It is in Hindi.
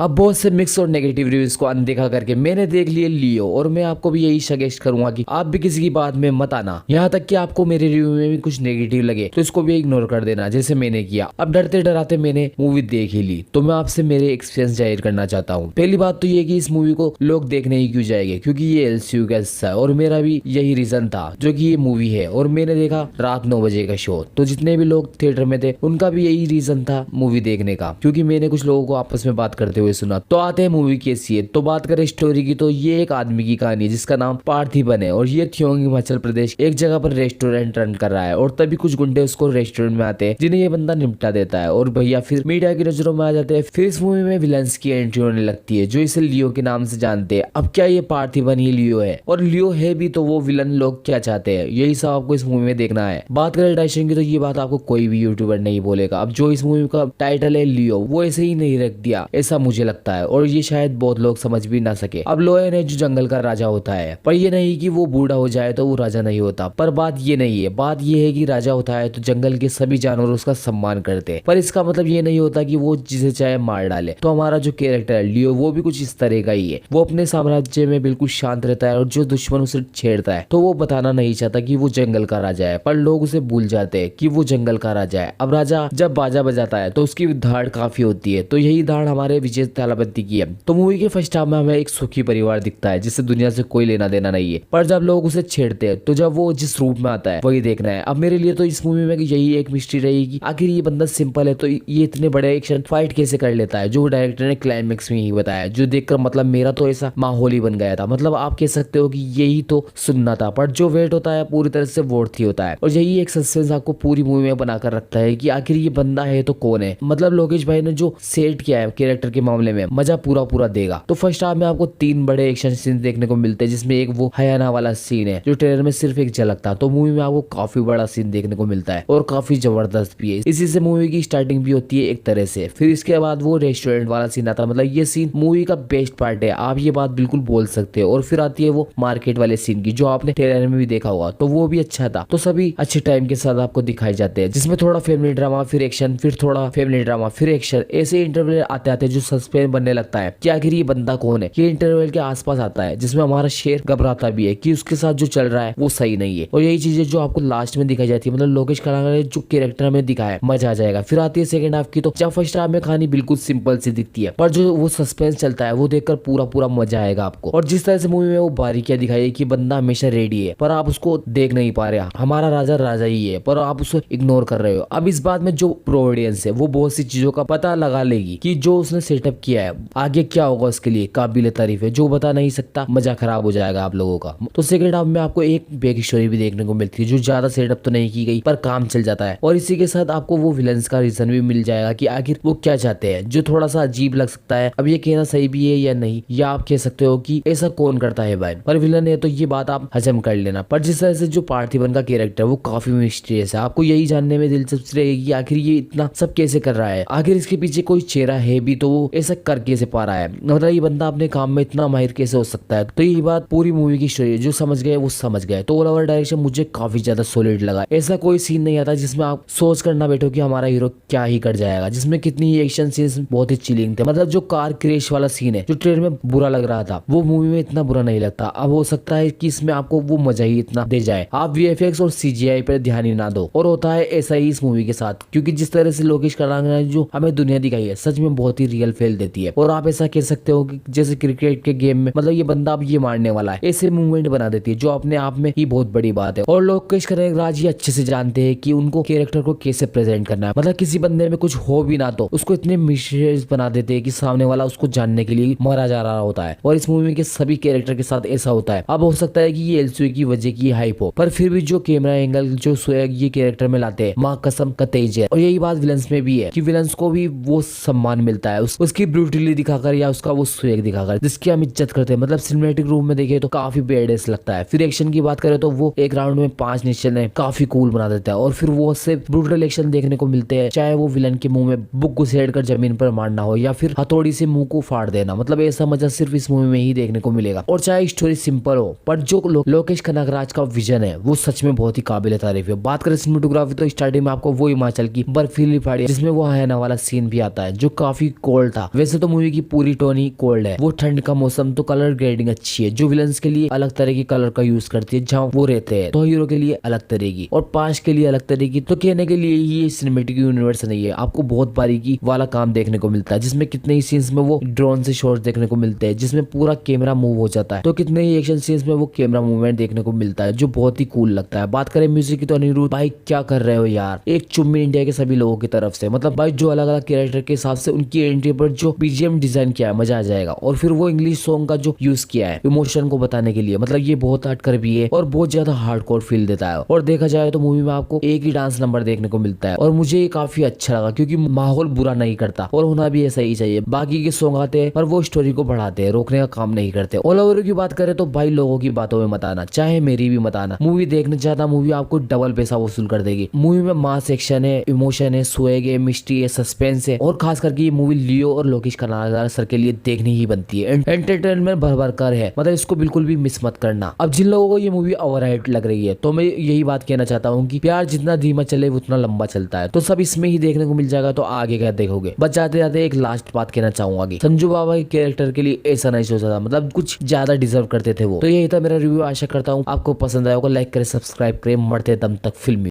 अब बहुत से मिक्स और नेगेटिव रिव्यूज को अनदेखा करके मैंने देख लिए लियो, और मैं आपको भी यही सजेस्ट करूंगा कि आप भी किसी की बात में मत आना। यहाँ तक कि आपको मेरे रिव्यू में भी कुछ नेगेटिव लगे तो इसको भी इग्नोर कर देना, जैसे मैंने किया। अब डरते डराते मैंने मूवी देख ही ली, तो मैं आपसे मेरे एक्सपीरियंस जाहिर करना चाहता हूँ। पहली बात तो ये कि इस मूवी को लोग देखने ही क्यों जाएंगे, क्योंकि ये एलसीयू का हिस्सा है, और मेरा भी यही रीजन था जो कि ये मूवी है। और मैंने देखा रात 9 बजे का शो, तो जितने भी लोग थिएटर में थे उनका भी यही रीजन था मूवी देखने का, क्योंकि मैंने कुछ लोगों को आपस में बात करते हुए सुना। तो आते हैं मूवी कैसी है। तो बात करें स्टोरी की, तो ये एक आदमी की कहानी है जिसका नाम पार्थिबन है, और ये थियोंग हिमाचल प्रदेश एक जगह पर रेस्टोरेंट रन कर रहा है। और तभी कुछ गुंडे उसको रेस्टोरेंट में आते हैं, जिन्हें ये बंदा निपटा देता है, और भैया फिर मीडिया की नजरों में आ जाते हैं। फिर इस मूवी में विलन्स की एंट्री होने लगती है, जो इसे लियो के नाम से जानते हैं। अब क्या ये पार्थिबन ही लियो है, और लियो है भी तो वो विलन लोग क्या चाहते हैं, यही सब आपको इस मूवी में देखना है। बात करें डायरेक्शन की, तो ये बात आपको कोई भी यूट्यूबर नहीं बोलेगा। अब जो इस मूवी का टाइटल है लियो, वो ऐसे ही नहीं रख दिया, ऐसा मुझे लगता है, और ये शायद बहुत लोग समझ भी ना सके। अब लोयन है जो जंगल का राजा होता है, पर ये नहीं कि वो बूढ़ा हो जाए तो वो राजा नहीं होता। पर बात ये नहीं है, बात ये है कि राजा होता है तो जंगल के सभी जानवर उसका सम्मान करते हैं, पर इसका मतलब ये नहीं होता कि वो जिसे चाहे मार डाले। तो हमारा जो कैरेक्टर है लियो, वो भी कुछ इस तरह का ही है। वो अपने साम्राज्य में बिल्कुल शांत रहता है, और जो दुश्मन उसे छेड़ता है तो वो बताना नहीं चाहता कि वो जंगल का राजा है, पर लोग उसे भूल जाते हैं कि वो जंगल का राजा है। अब राजा जब बाजा बजाता है तो उसकी धाड़ काफी होती है, तो यही धाड़ हमारे विजय थालापति की है। तो मूवी के फर्स्ट हाफ में हमें एक सुखी परिवार दिखता है जिससे दुनिया से कोई लेना देना नहीं है, पर जब लोग उसे छेड़ते हैं तो जब वो जिस रूप में आता है वही देखना है। अब मेरे लिए तो इस मूवी में यही एक मिस्ट्री रहेगी, आखिर ये बंदा सिंपल है तो ये इतने बड़े एक्शन फाइट कैसे कर लेता है, जो डायरेक्टर ने क्लाइमेक्स में ही बताया, जो देखकर मतलब मेरा तो ऐसा माहौल ही बन गया था। मतलब आप कह सकते हो कि यही तो सुनना था, पर जो वेट होता है पूरी तरह से वोट ही होता है, और यही एक सस्पेंस आपको पूरी मूवी में बनाकर रखता है कि आखिर ये बंदा है तो कौन है। मतलब लोकेश भाई ने जो सेट किया है कैरेक्टर के मामले में, मजा पूरा पूरा देगा। तो फर्स्ट हाफ में आपको 3 बड़े एक्शन सीन देखने को मिलते हैं, जिसमें एक वो हयाना वाला सीन है जो ट्रेलर में सिर्फ एक झलक था। तो मूवी में आपको काफी बड़ा सीन देखने को मिलता है, और काफी जबरदस्त भी है। इसी से मूवी की स्टार्टिंग भी होती है एक तरह से। फिर इसके बाद वो रेस्टोरेंट वाला सीन आता है, मतलब ये सीन मूवी का बेस्ट पार्ट है, आप ये बात बिल्कुल बोल सकते हो। और फिर आती है वो मार्केट वाले सीन की, जो आपने ट्रेलर में भी देखा होगा, तो वो भी अच्छा था। तो सभी अच्छे टाइम के साथ आपको दिखाई जाते हैं, जिसमें थोड़ा फैमिली ड्रामा, फिर एक्शन, फिर थोड़ा फैमिली ड्रामा, फिर एक्शन, ऐसे इंटरवल आते आते जो सस्पेंस बनने लगता है कि आखिर ये बंदा कौन है। ये इंटरवल के आसपास आता है जिसमें हमारा शेर घबराता भी है कि उसके साथ जो चल रहा है वो सही नहीं है, और यही चीजें जो आपको लास्ट में दिखाई जाती है, मतलब लोकेश कलाकार ने जो कैरेक्टर में दिखाया मजा आ जाएगा। फिर आती है सेकंड हाफ की, तो जब फर्स्ट हाफ में कहानी बिल्कुल सिंपल सी दिखती है, पर जो वो सस्पेंस चलता है वो देखकर पूरा पूरा मजा आएगा आपको। और जिस तरह से मूवी में वो बारीकियां दिखाई है कि बंदा हमेशा रेडी है, पर आप उसको देख नहीं पा रहे, हमारा राजा राजा ही है, पर आप उसको इग्नोर कर रहे हो। अब इस बात में जो प्रो ऑडियंस है वो बहुत सी चीजों का पता लगा लेगी कि जो उसने सेटअप किया है आगे क्या होगा, उसके लिए काबिल तारीफ है। जो बता नहीं सकता, मजा खराब हो जाएगा आप लोगों का। तो सेकंड हाफ में आपको एक बैक स्टोरी भी देखने को मिलती है, जो ज्यादा सेटअप तो नहीं की गई, पर काम चल जाता है। और इसी के साथ आपको वो विलन्स का रीजन भी मिल जाएगा कि आखिर वो क्या चाहते हैं, जो थोड़ा सा अजीब लग सकता है। अब ये कहना सही भी है या नहीं, या आप कह सकते हो कि ऐसा कौन करता है भाई, पर विलन है तो ये बात आप हजम कर लेना। पर जिस तरह से जो पार्थिबन का कैरेक्टर वो काफी मिस्टीरियस है, आपको यही जानने में दिलचस्पी रहेगी आखिर ये इतना सब कैसे कर रहा है, आखिर इसके पीछे कोई चेहरा है भी तो वो ऐसा कर कैसे पा रहा है, मतलब ये बंदा अपने काम में इतना माहिर कैसे हो सकता है। तो ये बात पूरी मूवी की स्टोरी जो समझ गए वो समझ गए। तो ऑल ओवर डायरेक्शन मुझे काफी ज्यादा सॉलिड लगा। ऐसा कोई सीन नहीं आता जिसमें आप सोच कर ना बैठो कि हमारा हीरो क्या ही कर जाएगा, जिसमें कितनी एक्शन सीन बहुत ही चिलिंग थे। मतलब जो कार क्रैश वाला सीन है जो ट्रेलर में बुरा लग रहा था, वो मूवी में इतना बुरा नहीं लगता। अब हो सकता है कि इसमें आपको वो मजा ही इतना दे जाए, आप वीएफएक्स और सीजीआई पर ध्यान ही ना दो। और होता है ऐसा ही इस मूवी के साथ, क्योंकि जिस तरह से लोकेश कलाकार ने जो हमें दुनिया दिखाई है सच में बहुत ही रियल फील देती है। और आप ऐसा कह सकते हो कि जैसे क्रिकेट के गेम में मतलब ये बंदा अब ये मारने वाला है, ऐसे मूवमेंट बना देती है, जो अपने आप में ही बहुत बड़ी बात है। और लोकेश कनगराज ये अच्छे से जानते हैं कि उनको कैरेक्टर को कैसे प्रेजेंट करना है। मतलब किसी बंदे में कुछ हो भी ना तो उसको इतने मिस्टीरियस बना देते हैं कि सामने वाला उसको जानने के लिए मरा जा रहा होता है। और इस मूवी के सभी कैरेक्टर के साथ ऐसा होता है। अब हो सकता है कि ये एलसीयू की वजह की हाइप हो, पर फिर भी जो कैमरा एंगल जो स्वैग ये कैरेक्टर में लाते हैं, माँ कसम का तेज है। और यही बात विलन्स में भी है कि विलन्स को भी वो सम्मान मिलता है उसकी ब्रूटली दिखाकर या उसका वो स्वैग दिखाकर, जिसकी हम इज्जत करते हैं। मतलब सिनेमैटिक रूम में देखे तो काफी बेडेस लगता है। फिर एक्शन की बात करें तो वो एक राउंड में 5 निशान है काफी कूल बना देता है। और फिर वो उससे ब्रूटल एक्शन देखने को मिलते हैं, चाहे वो विलन के मुंह में बुक घुसेड़ कर जमीन पर मारना हो या फिर हथौड़ी से मुंह को फाड़ देना। मतलब ऐसा मजा सिर्फ इस मूवी में ही देखने को मिलेगा। और चाहे स्टोरी सिंपल हो, पर जो लोकेश कनगराज का विजन है वो सच में बहुत ही काबिल तारीफ है। बात करें सिनेमेटोग्राफी तो स्टार्टिंग में आपको वो हिमाचल की बर्फीली पहाड़ी जिसमें वो हयाना वाला सीन भी आता है जो काफी कोल्ड था, वैसे तो मूवी की पूरी टोन ही कोल्ड है, वो ठंड का मौसम, तो कलर ग्रेडिंग अच्छी है। जो विलन्स के लिए अलग तरह की कलर का यूज करती है जहाँ वो रहते हैं, तो हीरो के लिए अलग तरह की और पास्ट के लिए अलग तरह की। तो कहने के लिए ये सिनेमेटिक यूनिवर्स नहीं है, आपको बहुत बारीकी वाला काम देखने को मिलता है, जिसमें कितने ही सीन्स में वो ड्रोन से शॉट्स देखने को मिलते हैं, जिसमें पूरा कैमरा मूव हो जाता है, तो कितने ही एक्शन सीन्स में वो कैमरा मूवमेंट देखने को मिलता है, जो बहुत ही कूल लगता है। बात करें म्यूजिक की तो अनिरुद्ध भाई क्या कर रहे हो यार, एक चुम्मी इंडिया के सभी लोगों की तरफ से। मतलब भाई जो अलग अलग कैरेक्टर के हिसाब से उनकी एंट्री पर जो बीजीएम डिजाइन किया है, मजा आ जाएगा। और फिर वो इंग्लिश सॉन्ग का जो यूज किया है इमोशन को बताने के लिए, मतलब ये बहुत हटकर भी है और बहुत ज्यादा हार्डकोर फील देता है। और देखा जाए तो मूवी में आपको एक ही डांस नंबर देखने को मिलता है और मुझे ये काफी अच्छा लगा, क्योंकि माहौल बुरा नहीं करता और होना भी ऐसा ही चाहिए। बाकी के सॉन्ग आते हैं पर वो स्टोरी को बढ़ाते हैं, रोकने का काम नहीं करते। ऑल ओवर की बात करें तो भाई लोगों की बातों में मत आना, चाहे मेरी भी मत आना। मूवी देखने जाता, मूवी आपको डबल पैसा वसूल कर देगी। मूवी में मास एक्शन है, इमोशन है, स्वैग है, मिस्ट्री है, सस्पेंस है और खास करके ये मूवी लियो और लोकेश कनागरा सर के लिए देखनी ही बनती है। एंटरटेनमेंट भर भर कर है, मतलब इसको बिल्कुल भी मिस मत करना। अब जिन लोगों को ये मूवी ओवरहाइप्ड लग रही है, तो मैं यही बात कहना चाहता हूँ कि प्यार जितना धीमा चले उतना लंबा चलता है, तो सब इसमें ही देखने को मिल जाएगा, तो आगे क्या देखोगे। बस जाते जाते एक लास्ट बात कहना चाहूंगा कि संजू बाबा के कैरेक्टर के लिए ऐसा नहीं सोचा था, मतलब कुछ ज्यादा डिजर्व करते थे वो। तो यही था मेरा रिव्यू, आशा करता हूँ आपको पसंद आया होगा। लाइक करें, सब्सक्राइब करें, मरते दम तक फिल्मी।